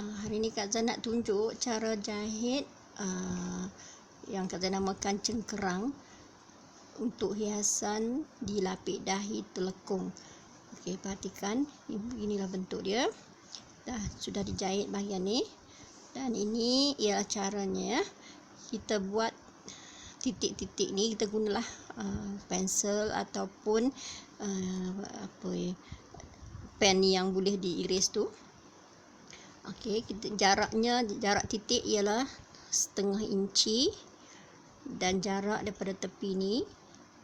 Hari ni Kak Zan nak tunjuk cara jahit yang Kak Zan namakan cengkerang untuk hiasan di lapik dahi telekung. Okey, perhatikan, inilah bentuk dia. Sudah dijahit bahagian ni. Dan ini ialah caranya ya. Kita buat titik-titik ni, kita gunalah pensel ataupun pen yang boleh diiris tu. Okey, jarak titik ialah 0,5 inci dan jarak daripada tepi ni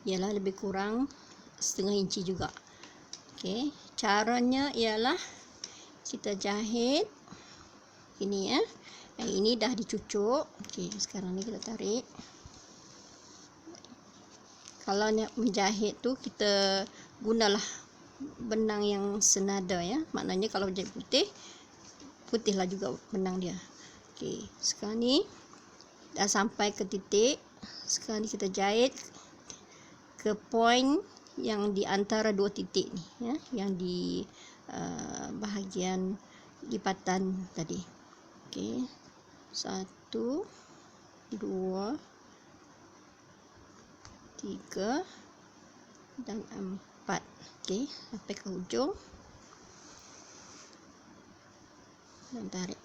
ialah lebih kurang 0,5 inci juga. Okey, caranya ialah kita jahit ini ya. Yang ini dah dicucuk. Okey, sekarang ni kita tarik. Kalau nak menjahit tu kita gunalah benang yang senada ya. Maknanya kalau jahit putihlah juga benang dia. Okey, sekarang ni dah sampai ke titik. Sekarang ni kita jahit ke point yang di antara dua titik ni ya, yang di bahagian lipatan tadi. Okey. 1 2 3 dan 4. Okey, sampai ke hujung. Dan tarik.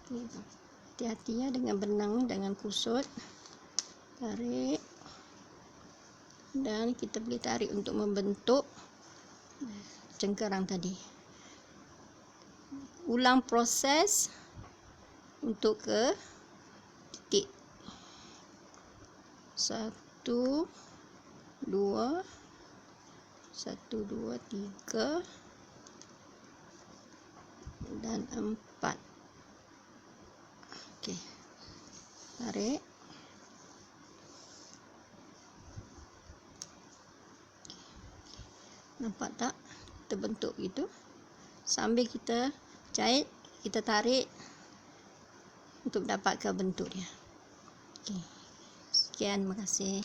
Okay. Hati-hati ya dengan benang, jangan kusut. Tarik. Dan kita boleh tarik untuk membentuk cengkerang tadi. Ulang proses untuk ke titik 1 2 3 dan 4. Okey, tarik. Nampak tak terbentuk gitu? Sambil kita jahit, kita tarik untuk dapatkan bentuk dia. Okey, sekian, terima kasih.